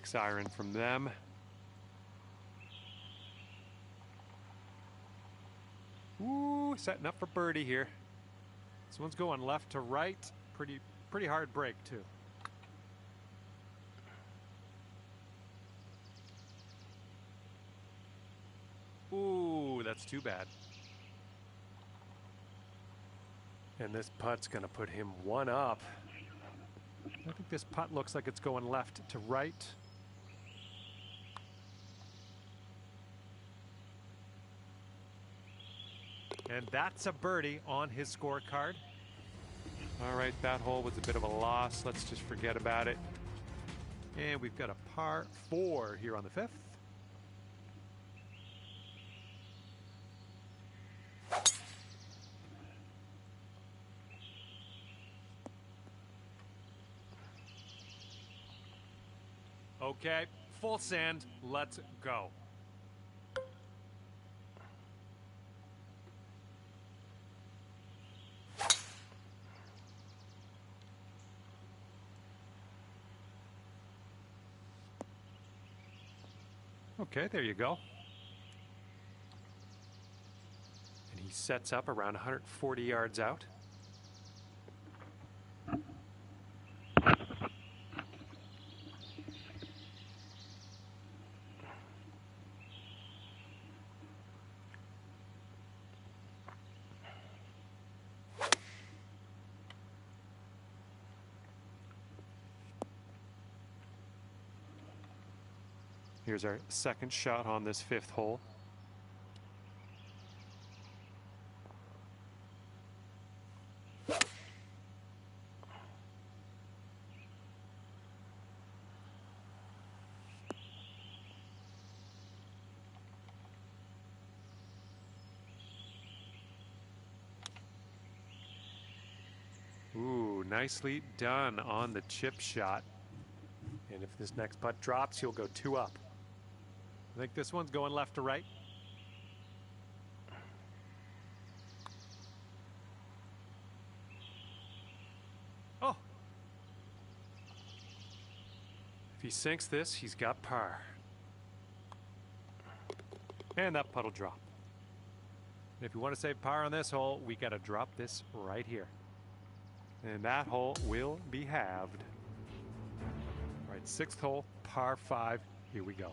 Siren from them. Ooh, setting up for birdie here. This one's going left to right. Pretty hard break too. Ooh, that's too bad. And this putt's gonna put him one up. I think this putt looks like it's going left to right. And that's a birdie on his scorecard. All right, that hole was a bit of a loss. Let's just forget about it. And we've got a par 4 here on the 5th. Okay, full sand. Let's go. Okay, there you go. And he sets up around 140 yards out. Here's our second shot on this 5th hole. Ooh, nicely done on the chip shot. And if this next putt drops, he'll go 2 up. I think this one's going left to right. Oh! If he sinks this, he's got par. And that putt will drop. And if you want to save par on this hole, we got to drop this right here. And that hole will be halved. All right, 6th hole, par 5. Here we go.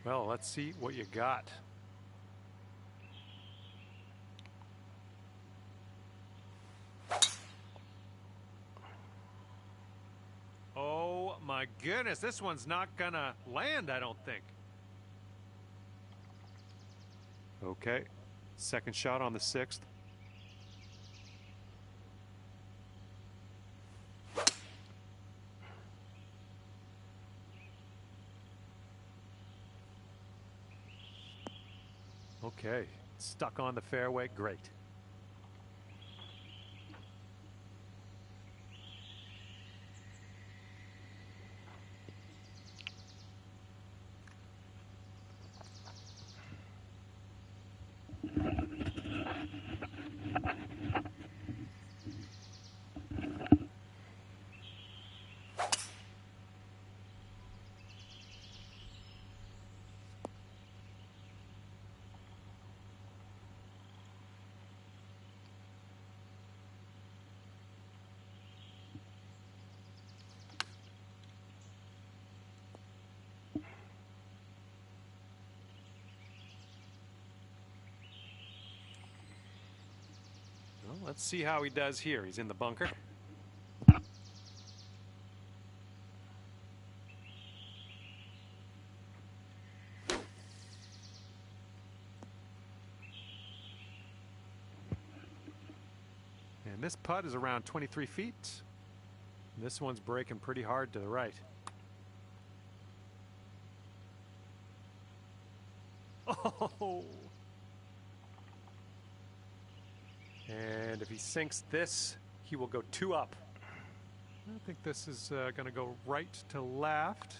Well, let's see what you got. Oh my goodness, this one's not gonna land, I don't think. Okay, second shot on the 6th. Okay, stuck on the fairway, great. Well, let's see how he does here. He's in the bunker. And this putt is around 23 feet. And this one's breaking pretty hard to the right. Oh! And if he sinks this, he will go 2 up. I think this is going to go right to left.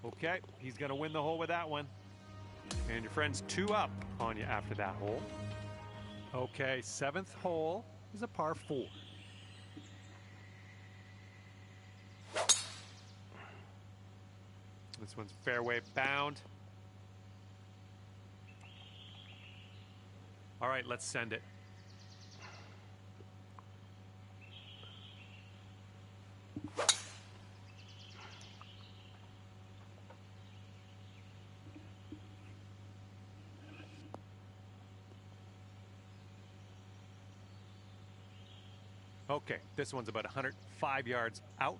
Okay, he's going to win the hole with that one. And your friend's 2 up on you after that hole. Okay, 7th hole is a par 4. This one's fairway bound. All right, let's send it. Okay, this one's about 105 yards out.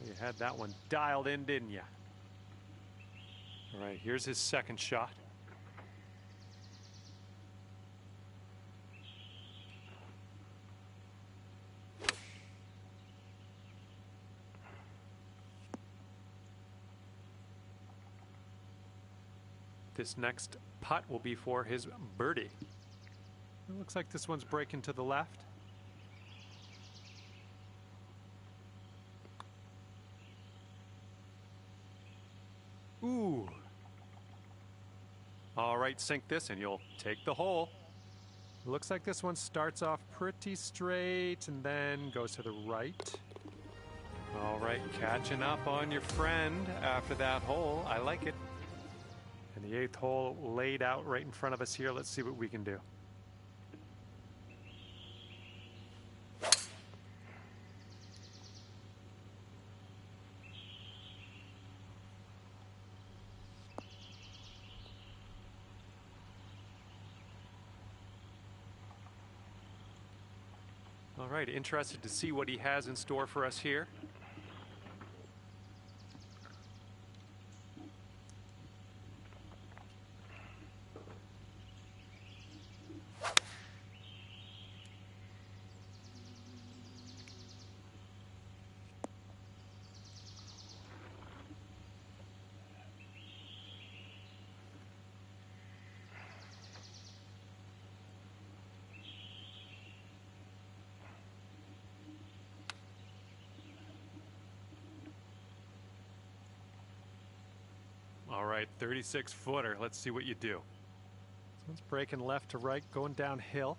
You had that one dialed in, didn't you? All right, here's his second shot. This next putt will be for his birdie. It looks like this one's breaking to the left. Ooh. All right, sink this and you'll take the hole. Looks like this one starts off pretty straight and then goes to the right. All right, catching up on your friend after that hole. I like it. And the 8th hole laid out right in front of us here. Let's see what we can do. All right, interested to see what he has in store for us here. All right, 36-footer. Let's see what you do. This one's breaking left to right, going downhill.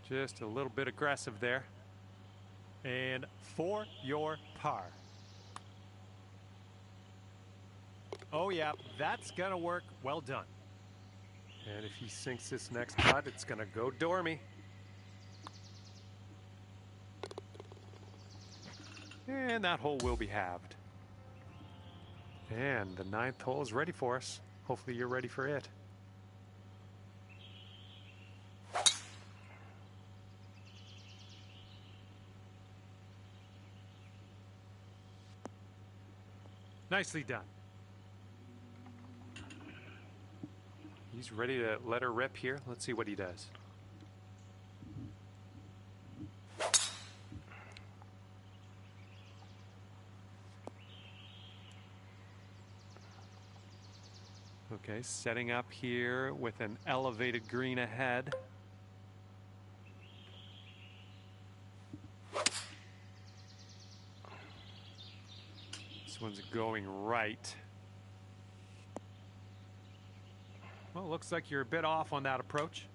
Just a little bit aggressive there. And for your par. Oh yeah, that's gonna work. Well done. And if he sinks this next putt, it's gonna go dormy. And that hole will be halved. And the 9th hole is ready for us. Hopefully you're ready for it. Nicely done. He's ready to let her rip here. Let's see what he does. Okay, setting up here with an elevated green ahead. This one's going right. Well, it looks like you're a bit off on that approach.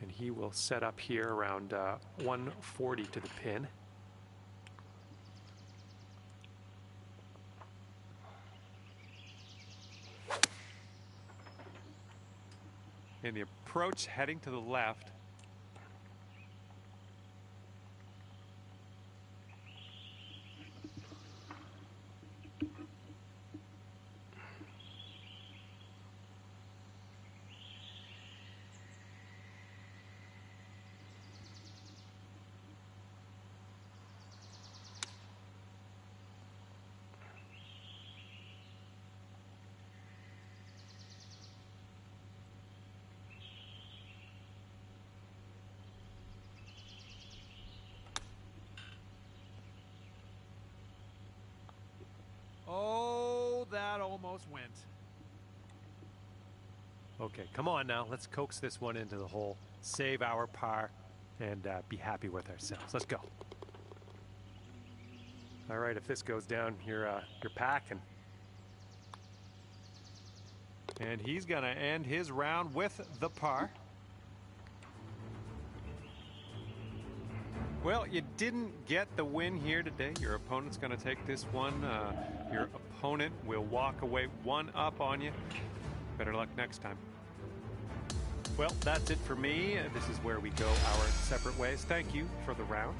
And he will set up here around 140 to the pin. And the approach heading to the left. almost went. Okay, come on now. Let's coax this one into the hole, save our par, and be happy with ourselves. Let's go. All right, if this goes down, you're packing. And he's going to end his round with the par. Well, you didn't get the win here today. Your opponent's going to take this one. Your opponent will walk away one up on you. Better luck next time. Well, that's it for me. This is where we go our separate ways. Thank you for the round.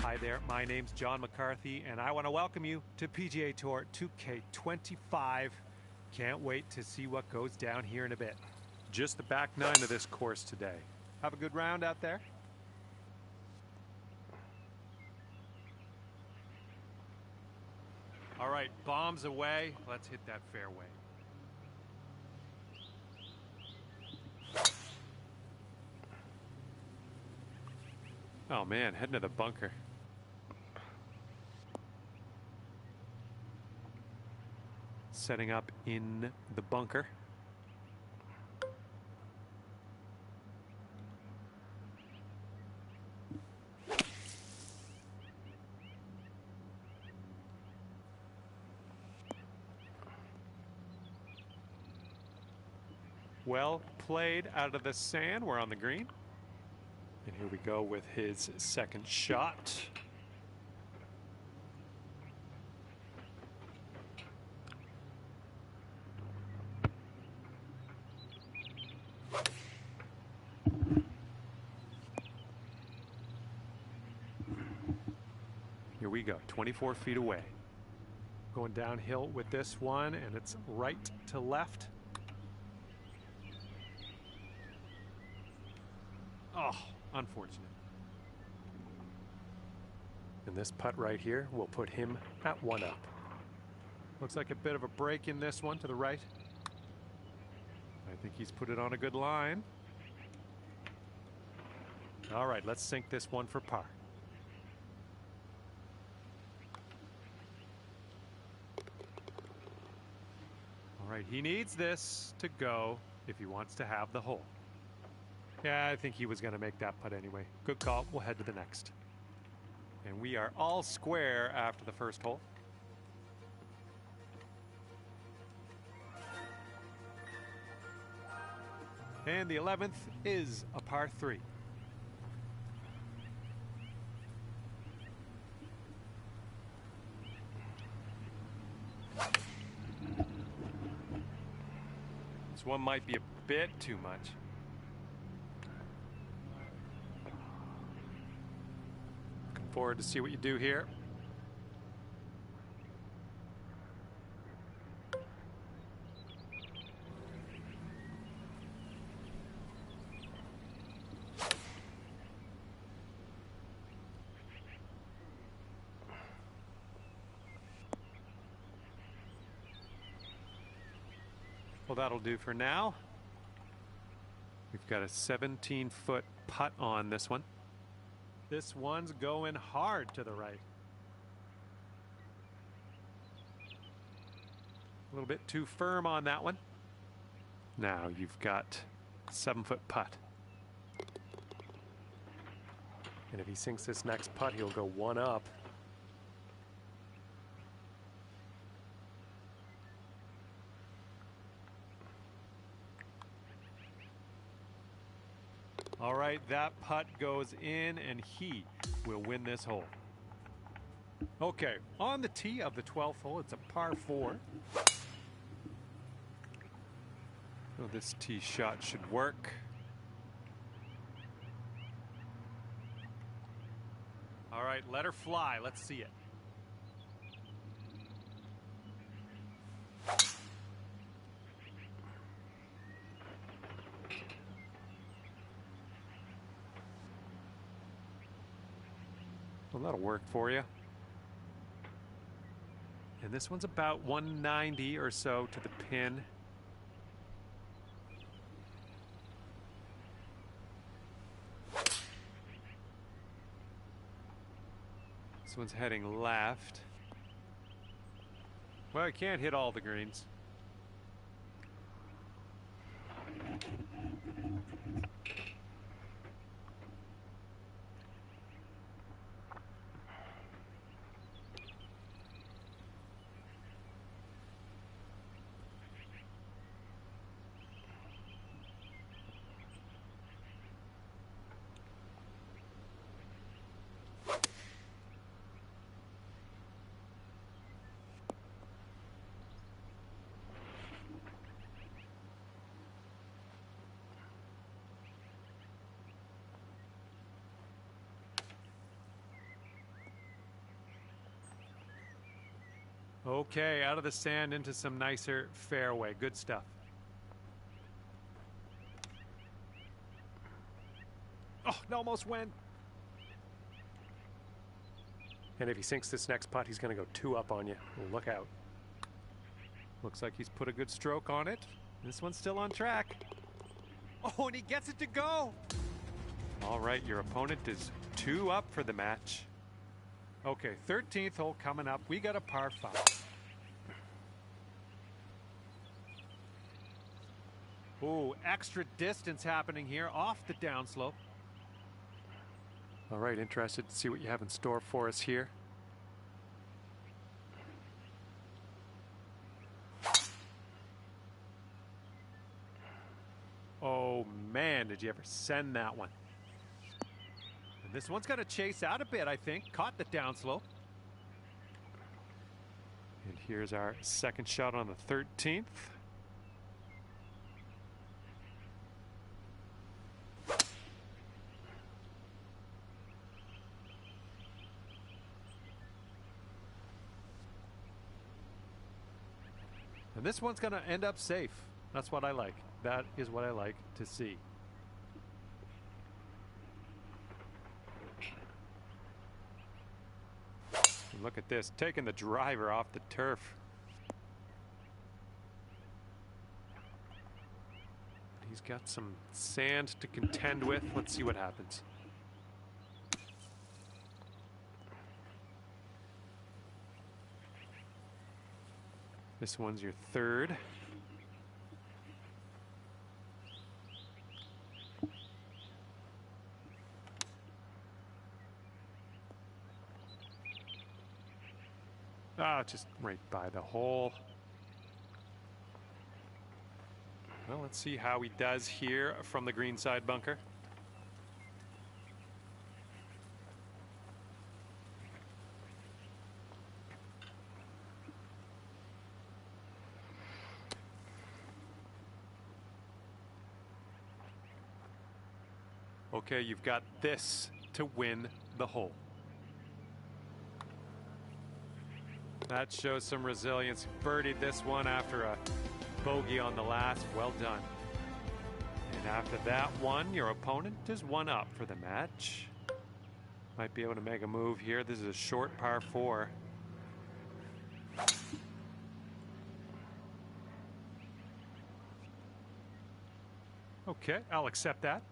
Hi there, my name's John McCarthy, and I want to welcome you to PGA Tour 2K25. Can't wait to see what goes down here in a bit. Just the back nine of this course today. Have a good round out there. All right, bombs away. Let's hit that fairway. Oh man, heading to the bunker. Setting up in the bunker. Well played out of the sand. We're on the green. And here we go with his second shot. Here we go, 24 feet away. Going downhill with this one, and it's right to left. Oh, unfortunate. And this putt right here will put him at one up. Looks like a bit of a break in this one to the right. I think he's put it on a good line. All right, let's sink this one for par. All right, he needs this to go if he wants to have the hole. Yeah, I think he was going to make that putt anyway. Good call. We'll head to the next. And we are all square after the first hole. And the 11th is a par 3. This one might be a bit too much. Looking forward to see what you do here. Well, that'll do for now. We've got a 17-foot putt on this one. This one's going hard to the right. A little bit too firm on that one. Now you've got a 7-foot putt. And if he sinks this next putt, he'll go one up. All right, that putt goes in, and he will win this hole. Okay, on the tee of the 12th hole, it's a par 4. So this tee shot should work. All right, let her fly. Let's see it. Well, that'll work for you. And this one's about 190 or so to the pin. This one's heading left. Well, I can't hit all the greens. Okay, out of the sand into some nicer fairway. Good stuff. Oh, it almost went. And if he sinks this next putt, he's going to go 2 up on you. Look out. Looks like he's put a good stroke on it. This one's still on track. Oh, and he gets it to go. All right, your opponent is 2 up for the match. Okay, 13th hole coming up. We got a par 5. Ooh, extra distance happening here off the downslope. All right, interested to see what you have in store for us here. Oh man, did you ever send that one? And this one's got to chase out a bit, I think. Caught the downslope. And here's our second shot on the 13th. And this one's going to end up safe. That's what I like. That is what I like to see. And look at this, taking the driver off the turf. He's got some sand to contend with. Let's see what happens. This one's your 3rd. Ah, just right by the hole. Well, let's see how he does here from the green side bunker. Okay, you've got this to win the hole. That shows some resilience. Birdied this one after a bogey on the last. Well done. And after that one, your opponent is 1 up for the match. Might be able to make a move here. This is a short par 4. Okay, I'll accept that.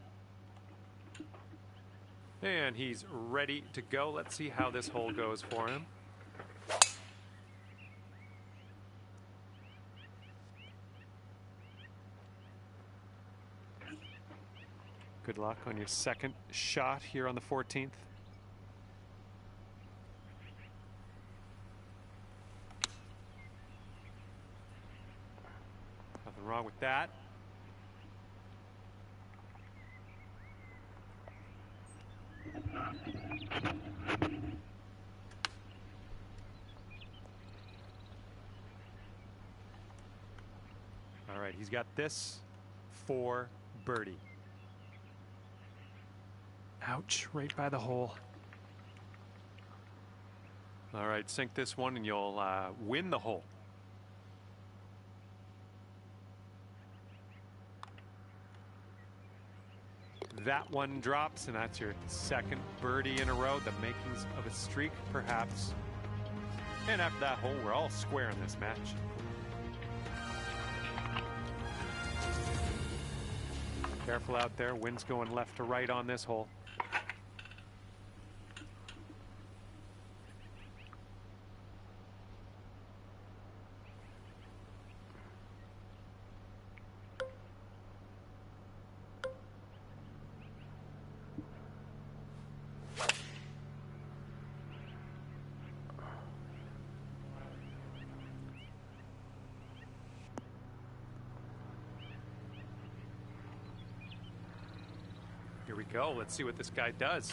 And he's ready to go. Let's see how this hole goes for him. Good luck on your second shot here on the 14th. Nothing wrong with that. All right, he's got this for birdie. Ouch, right by the hole. All right, sink this one and you'll win the hole. That one drops, and that's your second birdie in a row, the makings of a streak, perhaps. And after that hole, we're all square in this match. Careful out there, wind's going left to right on this hole. Here we go. Let's see what this guy does.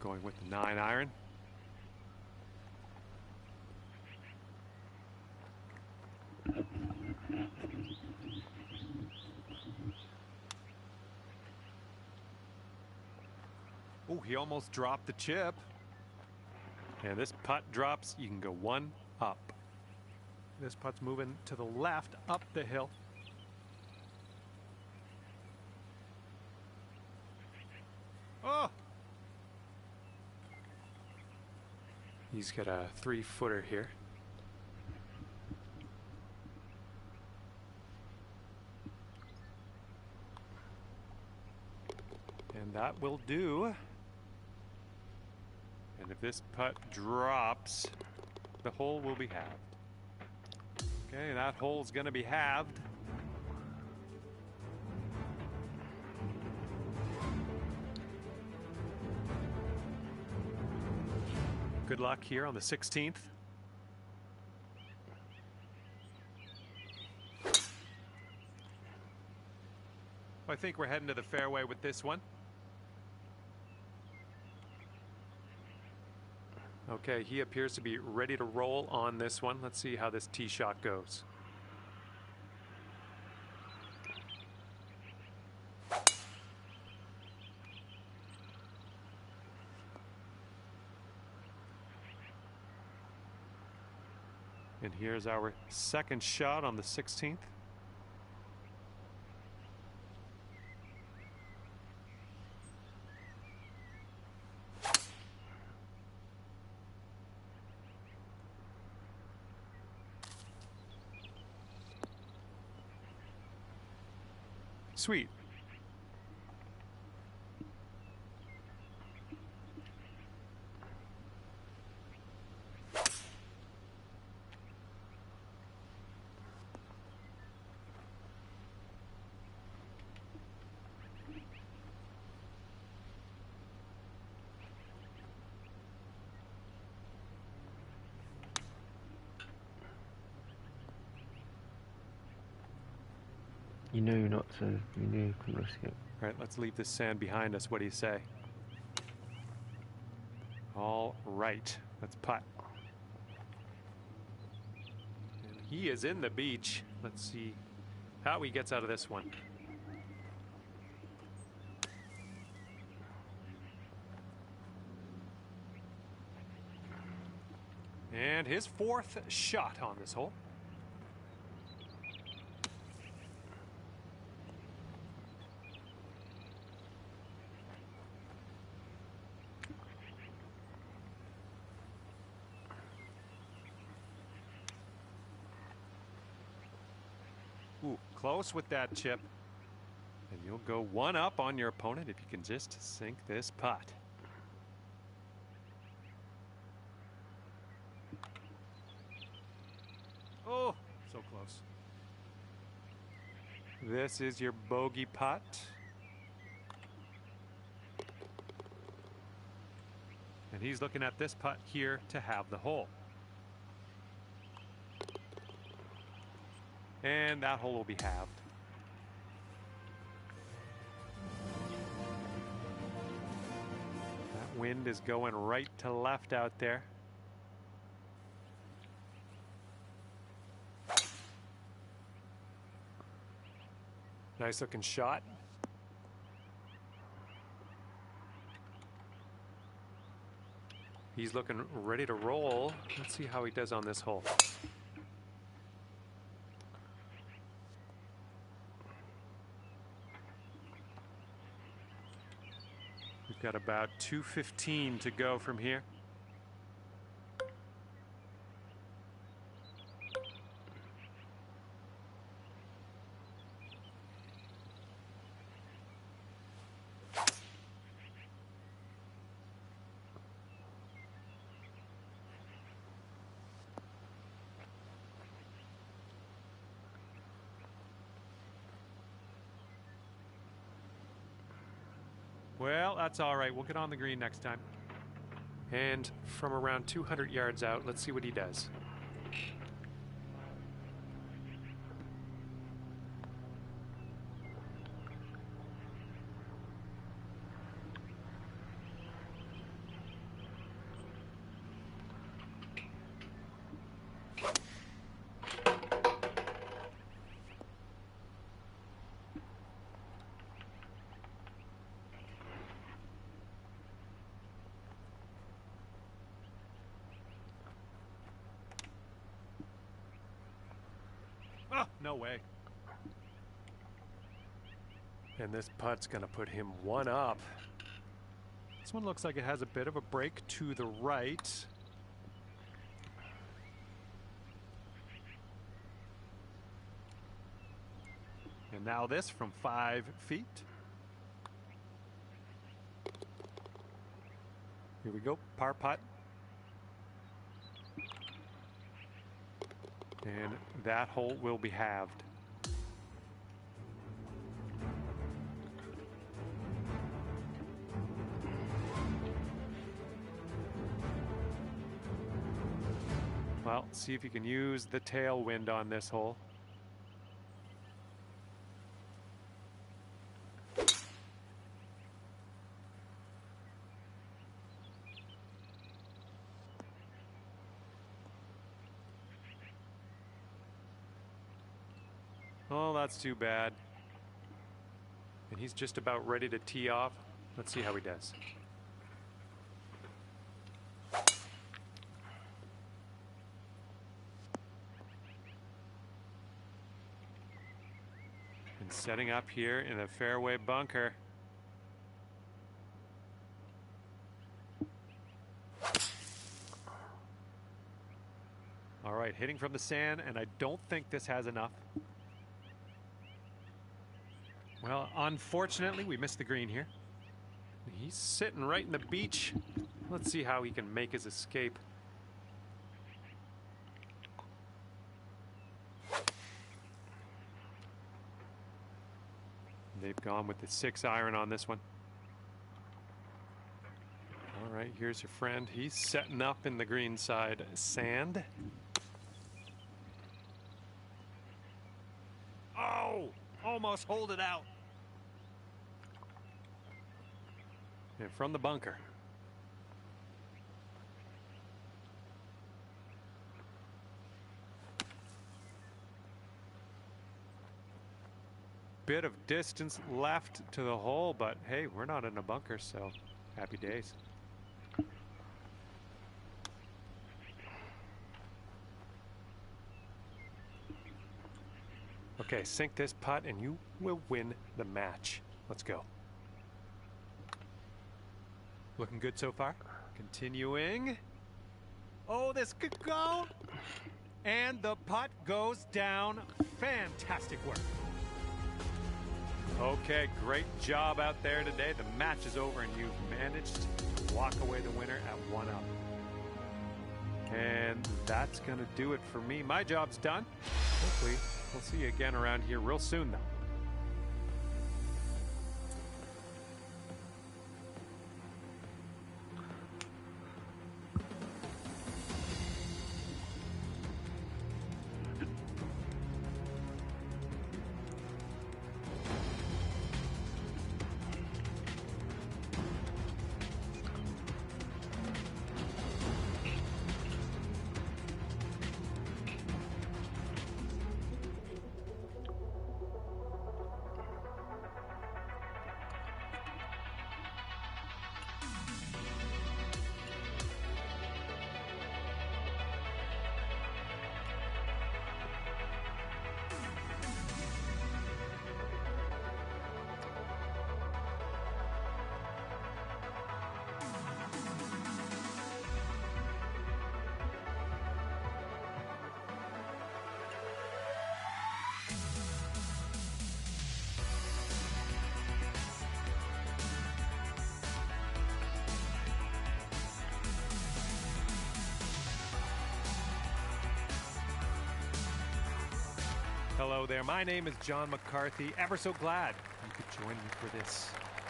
Going with the 9-iron. Oh, he almost dropped the chip. And this putt drops. You can go one up. This putt's moving to the left up the hill. Oh! He's got a 3-footer here. And that will do. And if this putt drops, the hole will be halved. Okay, that hole's going to be halved. Good luck here on the 16th. I think we're heading to the fairway with this one. Okay, he appears to be ready to roll on this one. Let's see how this tee shot goes. And here's our second shot on the 16th. Sweet. You knew not to. You knew you couldn't risk it. All right, let's leave this sand behind us. What do you say? All right, let's putt. And he is in the beach. Let's see how he gets out of this one. And his fourth shot on this hole. Ooh, close with that chip. And you'll go one up on your opponent if you can just sink this putt. Oh, so close. This is your bogey putt. he's looking at this putt here to have the hole. And that hole will be halved. That wind is going right to left out there. Nice looking shot. He's looking ready to roll. Let's see how he does on this hole. We've got about 2:15 to go from here. Well, that's all right. We'll get on the green next time. And from around 200 yards out, let's see what he does. Oh, no way. And this putt's going to put him one up. This one looks like it has a bit of a break to the right. And now this from 5 feet. Here we go, par putt. And that hole will be halved. Well, see if you can use the tailwind on this hole. Oh, that's too bad. And he's just about ready to tee off. Let's see how he does. And setting up here in a fairway bunker. All right, hitting from the sand, and I don't think this has enough. Well, unfortunately, we missed the green here. He's sitting right in the beach. Let's see how he can make his escape. They've gone with the 6-iron on this one. All right, here's your friend. He's setting up in the green side sand. Oh, almost hold it out. And from the bunker. Bit of distance left to the hole, but hey, we're not in a bunker, so happy days. Okay, sink this putt and you will win the match. Let's go. Looking good so far. Continuing. Oh, this could go. And the putt goes down. Fantastic work. Okay, great job out there today. The match is over and you've managed to walk away the winner at 1 up. And that's going to do it for me. My job's done. Hopefully, we'll see you again around here real soon, though. Hello there, my name is John McCarthy. Ever so glad you could join me for this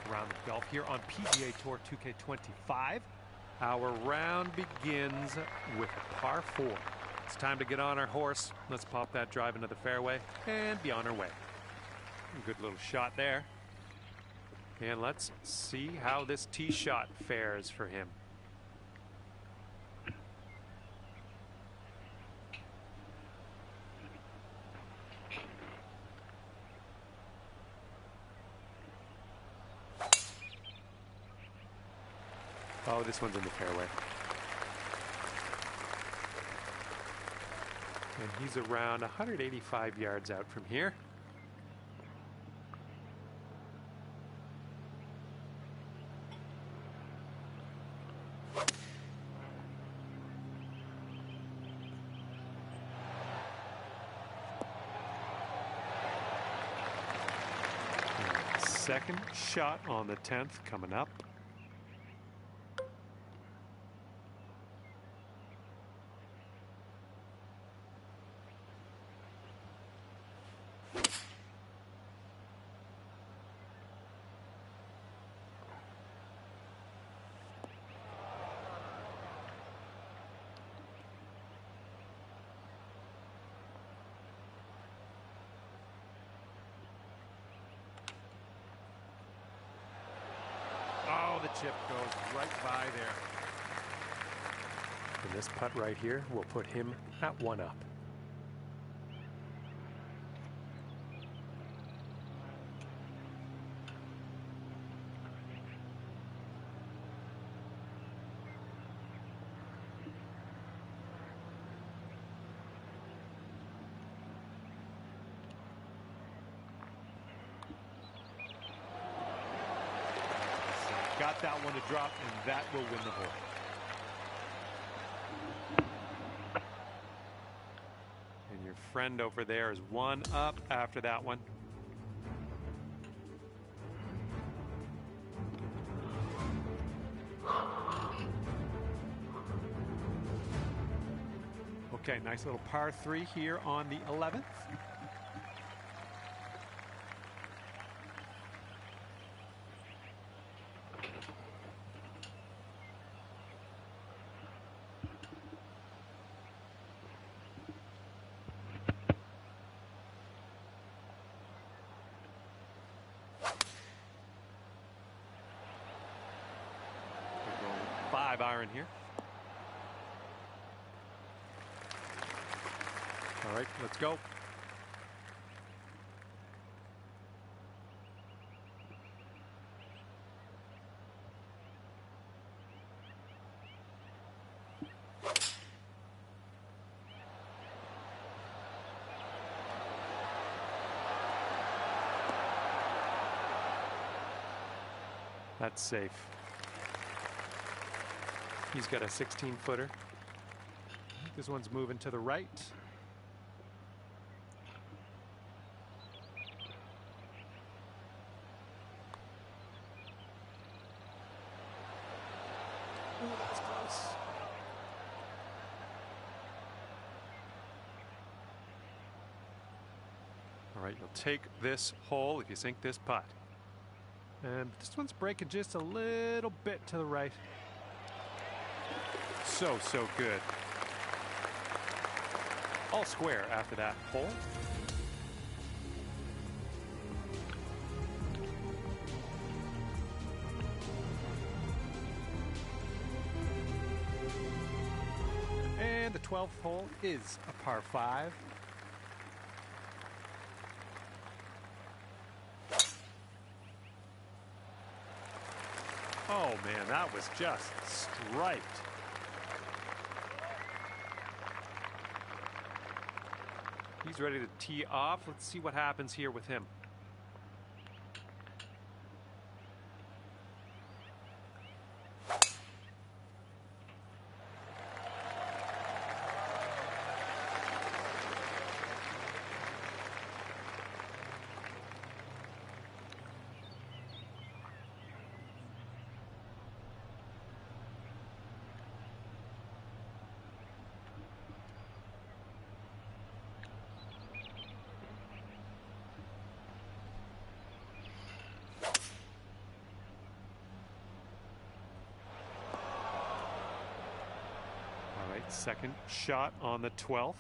round of golf here on PGA Tour 2K25. Our round begins with a par 4. It's time to get on our horse. Let's pop that drive into the fairway and be on our way. Good little shot there. And let's see how this tee shot fares for him. Oh, this one's in the fairway. And he's around 185 yards out from here. Second shot on the 10th coming up. Oh, the chip goes right by there. And this putt right here will put him at 1 up. Got that one to drop, and that will win the hole. And your friend over there is 1 up after that one. Okay, nice little par 3 here on the 11th. Iron here. All right, let's go. That's safe. He's got a 16-footer. This one's moving to the right. Ooh, that's close. All right, you'll take this hole if you sink this putt. And this one's breaking just a little bit to the right. So good. All square after that hole. And the 12th hole is a par 5. Oh man, that was just striped. He's ready to tee off. Let's see what happens here with him. Second shot on the 12th.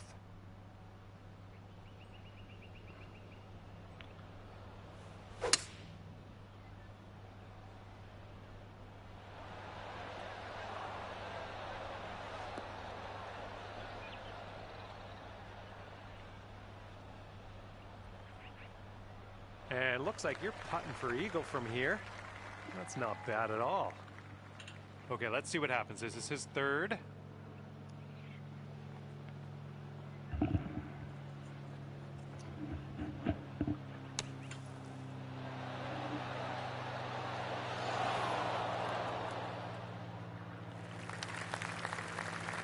And looks like you're putting for eagle from here. That's not bad at all. Okay, let's see what happens. This is his third.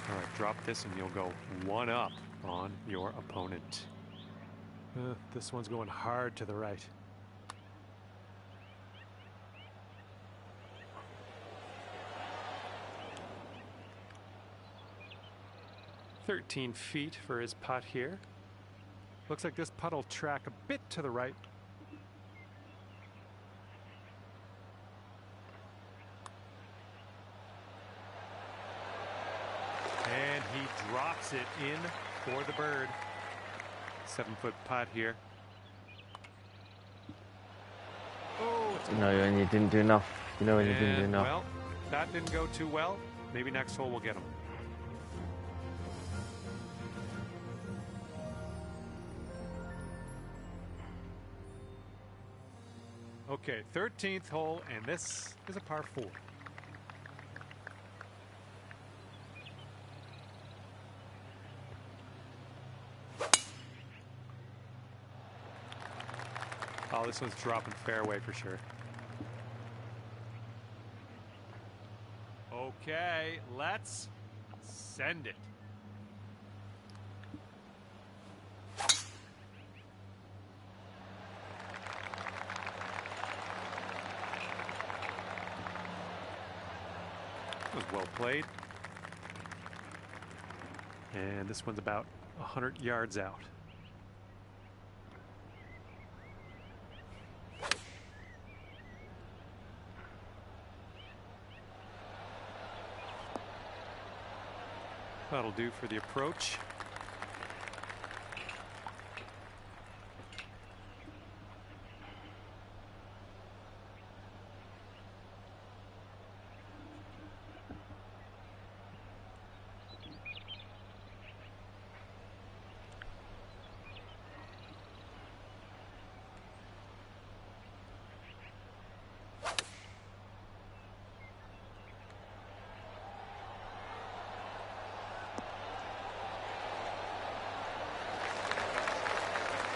All right, drop this and you'll go one up on your opponent. This one's going hard to the right. "13 feet for his putt here. Looks like this putt will track a bit to the right. And he drops it in for the bird. 7-foot putt here. Oh, You know when you didn't do enough. You know when you didn't do enough. Well, that didn't go too well. Maybe next hole we'll get him. Okay, 13th hole, and this is a par 4. Oh, this one's dropping fairway for sure. Okay, let's send it. That was well played. And this one's about 100 yards out. That'll do for the approach.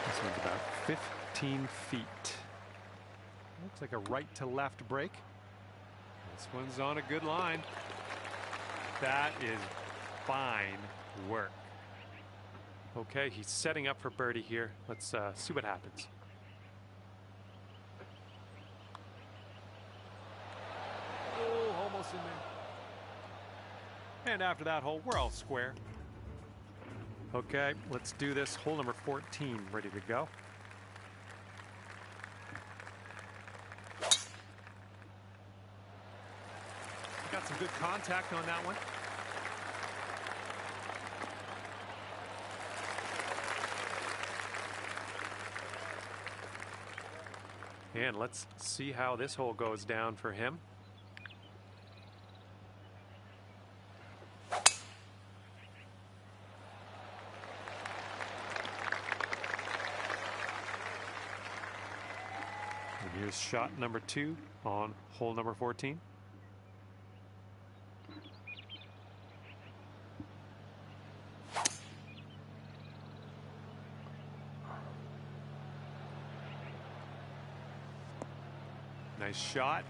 This one's about 15 feet. Looks like a right to left break. This one's on a good line. That is fine work. Okay, he's setting up for birdie here. Let's see what happens. Oh, almost in there. And after that hole, we're all square. Okay, let's do this. Hole number 14, ready to go. Got some good contact on that one. And let's see how this hole goes down for him. And here's shot number 2 on hole number 14. Nice shot.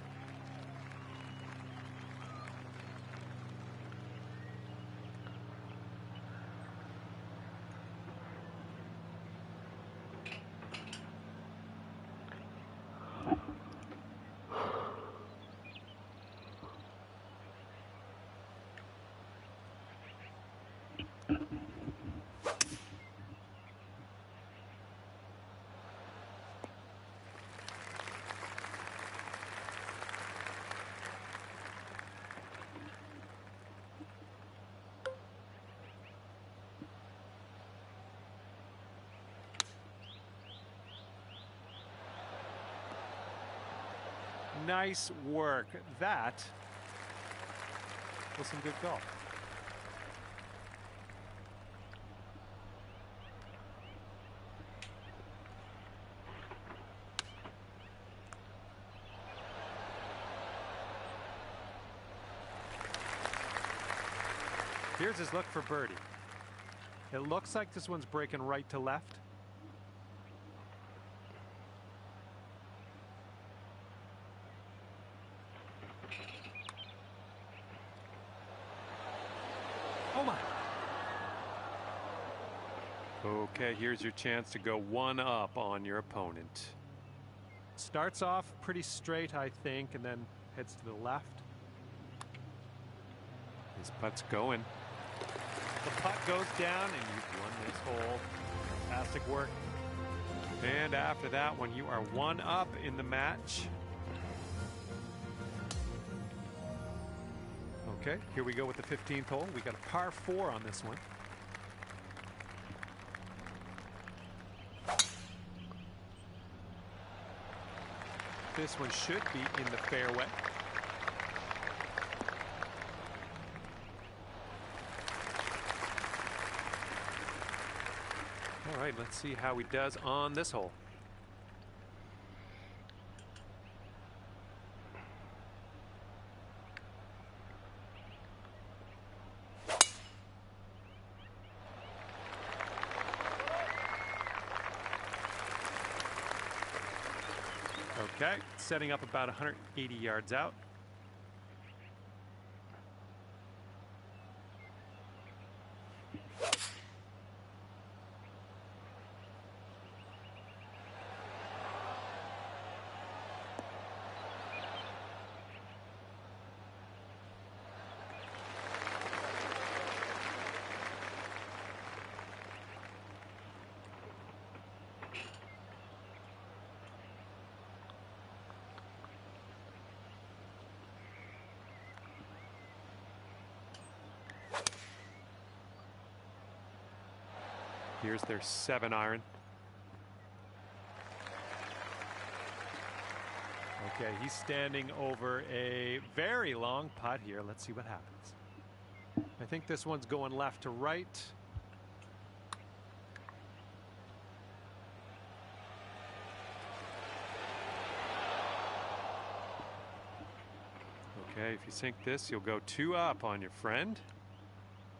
Nice work. That was some good golf. Here's his look for birdie. It looks like this one's breaking right to left. Oh my. Okay, here's your chance to go one up on your opponent. Starts off pretty straight, I think, and then heads to the left. His putt's going. The putt goes down, and you've won this hole. Fantastic work. And after that one, you are one up in the match. Okay, here we go with the 15th hole. We got a par 4 on this one. This one should be in the fairway. All right, let's see how he does on this hole. Okay, setting up about 180 yards out. Here's their 7-iron. Okay, he's standing over a very long putt here. Let's see what happens. I think this one's going left to right. Okay, if you sink this, you'll go 2 up on your friend.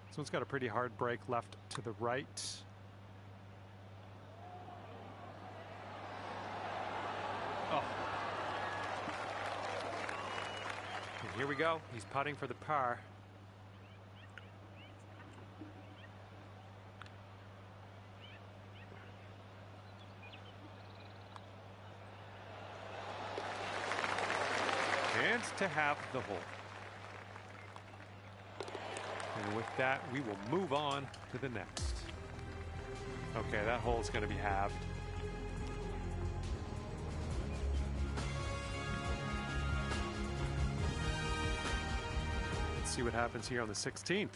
This one's got a pretty hard break left to the right. Oh. And here we go. He's putting for the par. Chance to have the hole. And with that, we will move on to the next. Okay, that hole is going to be halved. See what happens here on the 16th.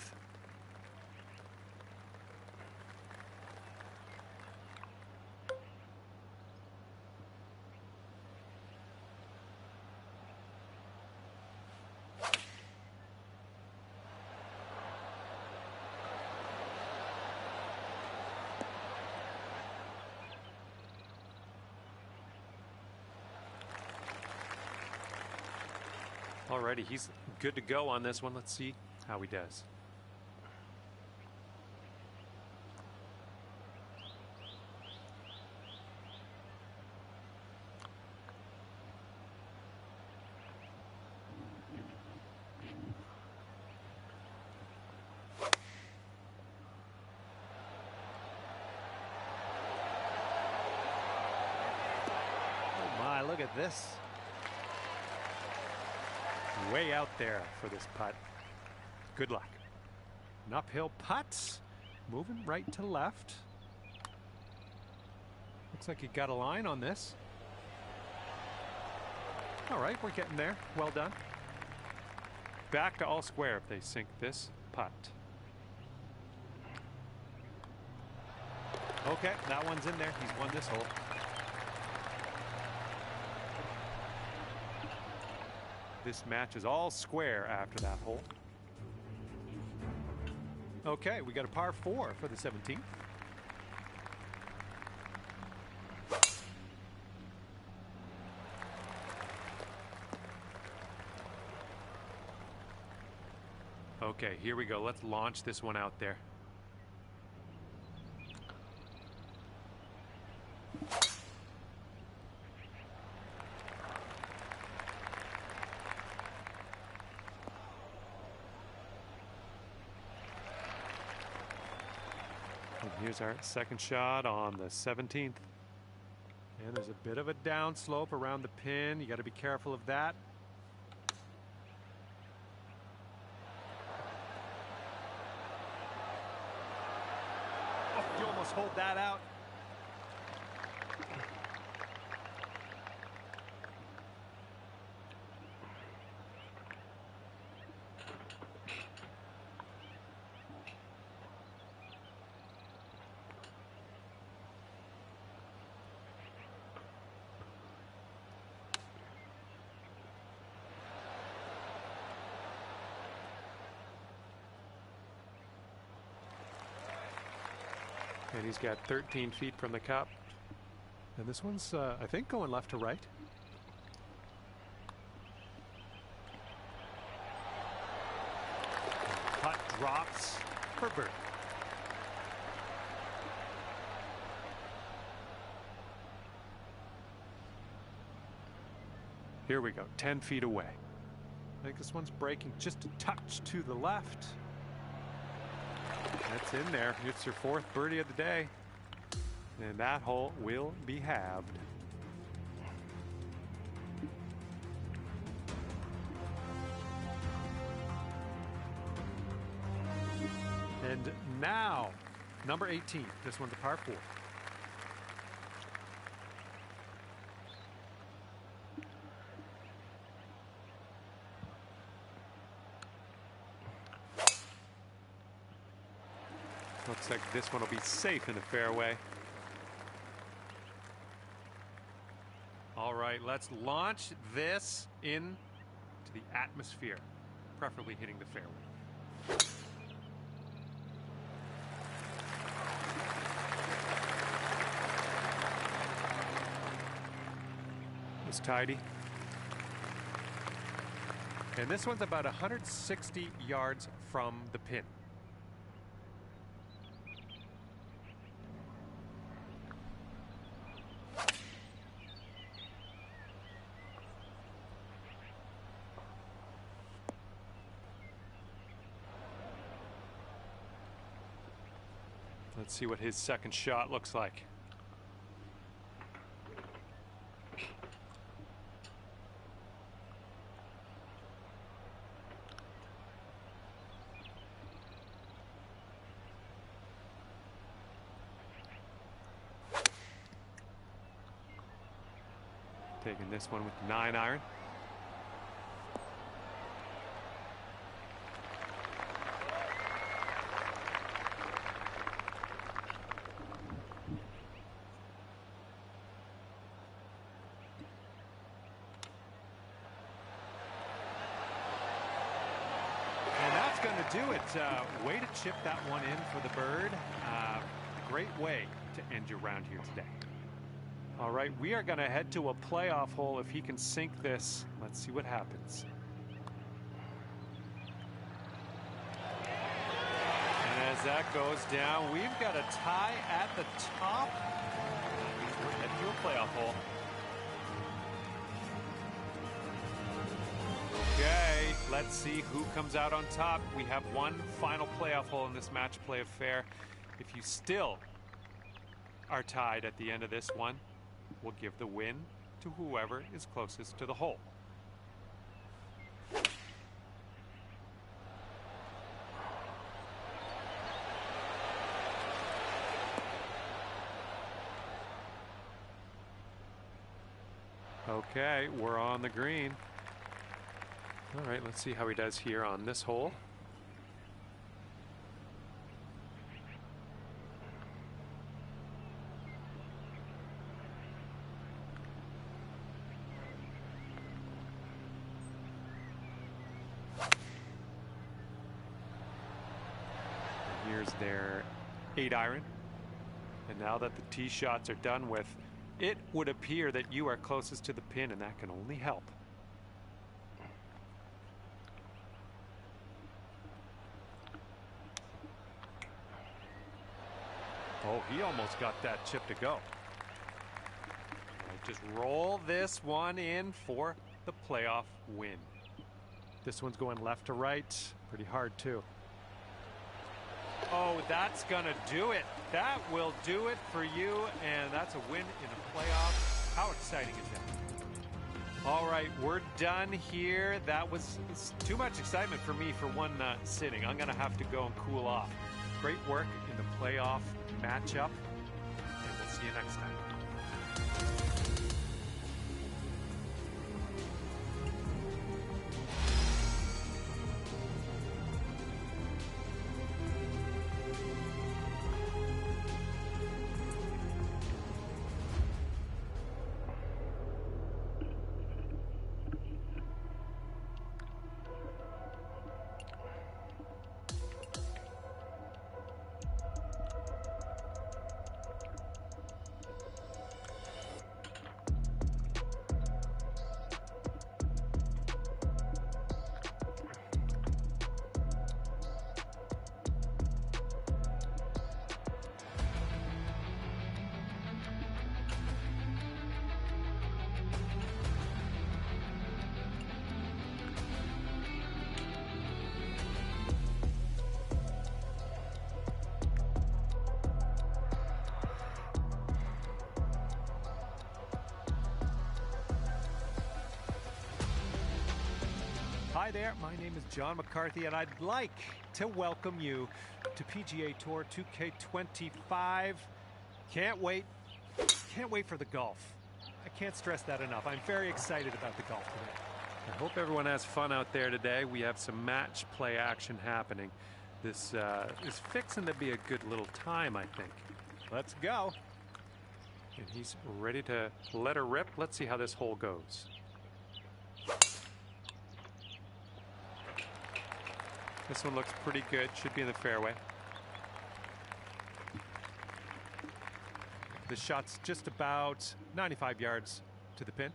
Alrighty, he's good to go on this one. Let's see how he does. Oh my, look at this. Way out there for this putt. Good luck. An uphill putt. Moving right to left. Looks like he got a line on this. All right, we're getting there. Well done. Back to all square if they sink this putt. Okay, that one's in there. He's won this hole. this match is all square after that hole. Okay, we got a par 4 for the 17th. Okay, here we go. Let's launch this one out there. And here's our second shot on the 17th. And there's a bit of a downslope around the pin. You got to be careful of that. Oh, you almost hold that out. And he's got 13 feet from the cup. And this one's, I think, going left to right. Putt drops for birdie. Here we go, 10 feet away. I think this one's breaking just a touch to the left. That's in there. It's your 4th birdie of the day. And that hole will be halved. And now, number 18. This one's a par 4. Looks like this one will be safe in the fairway. All right, let's launch this into the atmosphere, preferably hitting the fairway. It's tidy. And this one's about 160 yards from the pin. Let's see what his second shot looks like. Taking this one with the 9-iron. Going to do it. Way to chip that one in for the bird. Great way to end your round here today. All right, we are going to head to a playoff hole. If he can sink this, let's see what happens. And as that goes down, we've got a tie at the top. That means we're heading to a playoff hole. Okay, let's see who comes out on top. We have one final playoff hole in this match play affair. If you still are tied at the end of this one, we'll give the win to whoever is closest to the hole. Okay, we're on the green. All right, let's see how he does here on this hole. their 8-iron. And now that the tee shots are done with, it would appear that you are closest to the pin, and that can only help. Oh, he almost got that chip to go. Right, just roll this one in for the playoff win. This one's going left to right. Pretty hard, too. Oh, that's going to do it. That will do it for you, and that's a win in a playoff. How exciting is that? All right, we're done here. That was too much excitement for me for one sitting. I'm going to have to go and cool off. Great work in the playoff matchup, and we'll see you next time. Hi there, my name is John McCarthy, and I'd like to welcome you to PGA Tour 2K25. Can't wait for the golf. I can't stress that enough. I'm very excited about the golf today. I hope everyone has fun out there today. We have some match play action happening. This is fixing to be a good little time, I think. Let's go. And he's ready to let her rip. Let's see how this hole goes. This one looks pretty good. Should be in the fairway. The shot's just about 95 yards to the pin.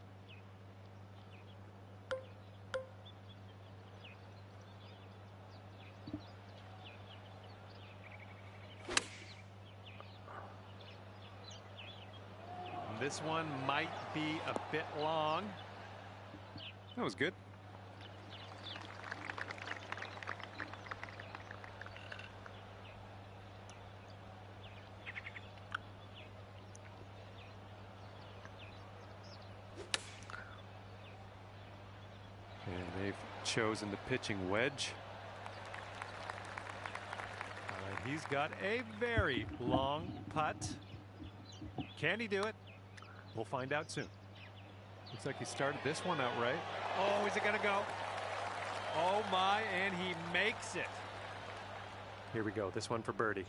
This one might be a bit long. That was good. And they've chosen the pitching wedge. He's got a very long putt. Can he do it? We'll find out soon. Looks like he started this one out right. Oh, is it going to go? Oh, my, and he makes it. Here we go. This one for birdie.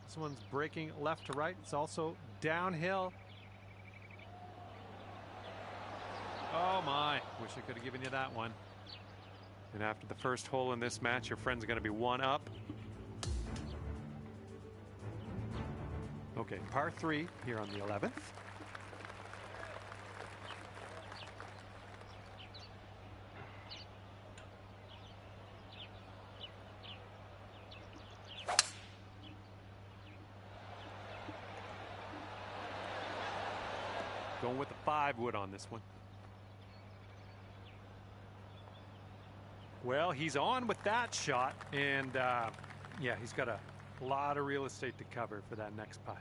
This one's breaking left to right. It's also downhill. Oh, my. Wish I could have given you that one. And after the first hole in this match, your friend's going to be one up. Okay, par 3 here on the 11th. Going with the 5 wood on this one. Well, he's on with that shot, and yeah, he's got a lot of real estate to cover for that next putt.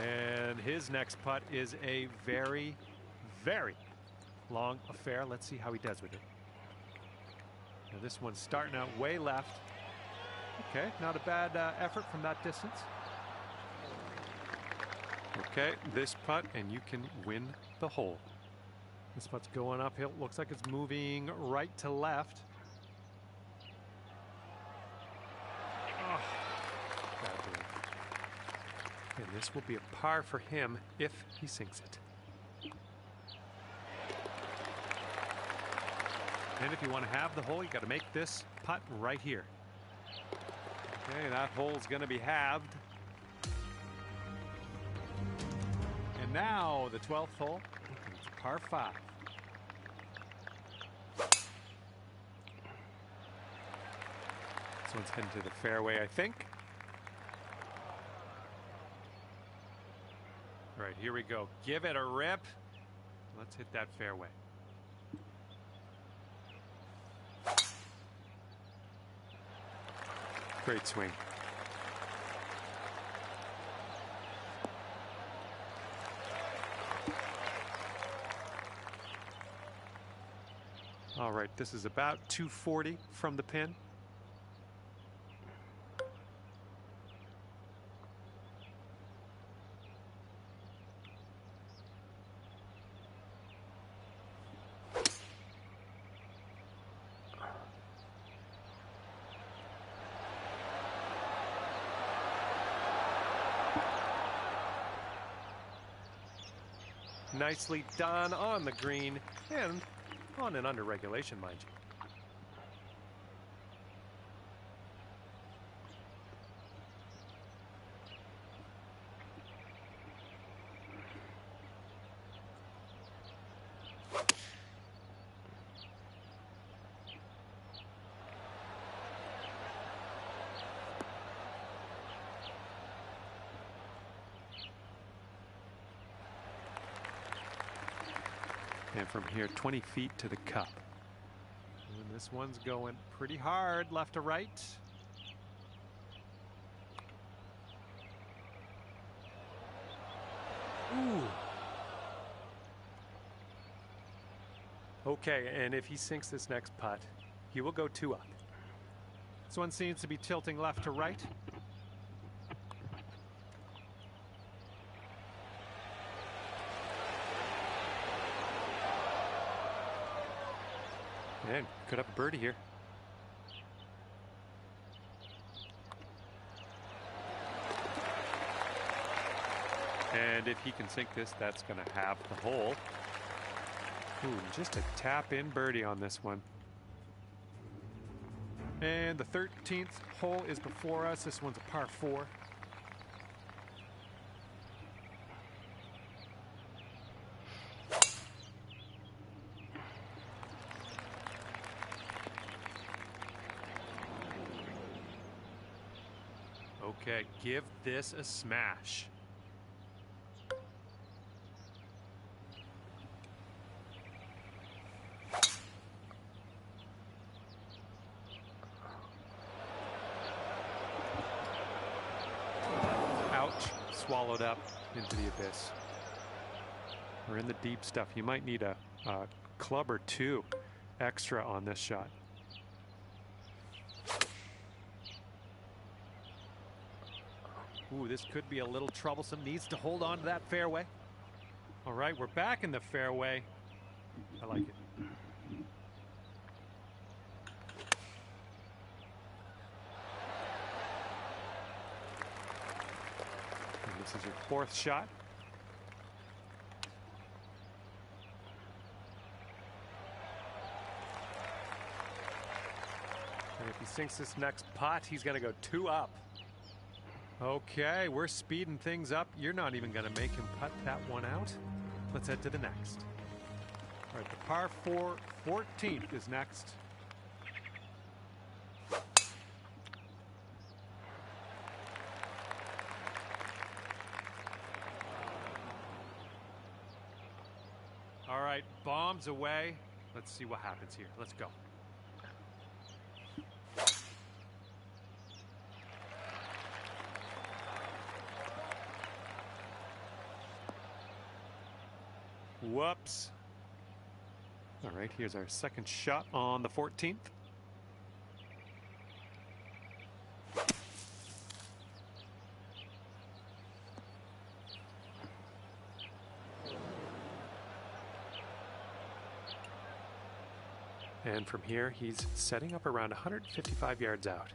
And his next putt is a very, very long affair. Let's see how he does with it. Now this one's starting out way left. Okay, not a bad effort from that distance. Okay, this putt, and you can win the hole. This putt's going uphill. Looks like it's moving right to left. Oh, bad move. And this will be a par for him if he sinks it. And if you want to have the hole, you got to make this putt right here. Okay, that hole's going to be halved. And now the 12th hole, it's par 5. This one's heading to the fairway, I think. All right, here we go. Give it a rip. Let's hit that fairway. Great swing. All right, this is about 240 from the pin. Nicely done on the green and on and under regulation, mind you. And from here, 20 feet to the cup. And this one's going pretty hard, left to right. Ooh. Okay, and if he sinks this next putt, he will go 2 up. This one seems to be tilting left to right. And could have a birdie here. And if he can sink this, that's going to have the hole. Ooh, just a tap-in birdie on this one. And the 13th hole is before us. This one's a par 4. Okay, give this a smash. Ouch, swallowed up into the abyss. We're in the deep stuff. You might need a club or 2 extra on this shot. Ooh, this could be a little troublesome. Needs to hold on to that fairway. All right, we're back in the fairway. I like it. And this is your 4th shot. And if he sinks this next putt, he's going to go 2 up. Okay, we're speeding things up. You're not even going to make him putt that one out. Let's head to the next. All right, the par 4 14th is next. All right, bombs away. Let's see what happens here. Let's go. Whoops. All right, here's our second shot on the 14th. And from here, he's setting up around 155 yards out.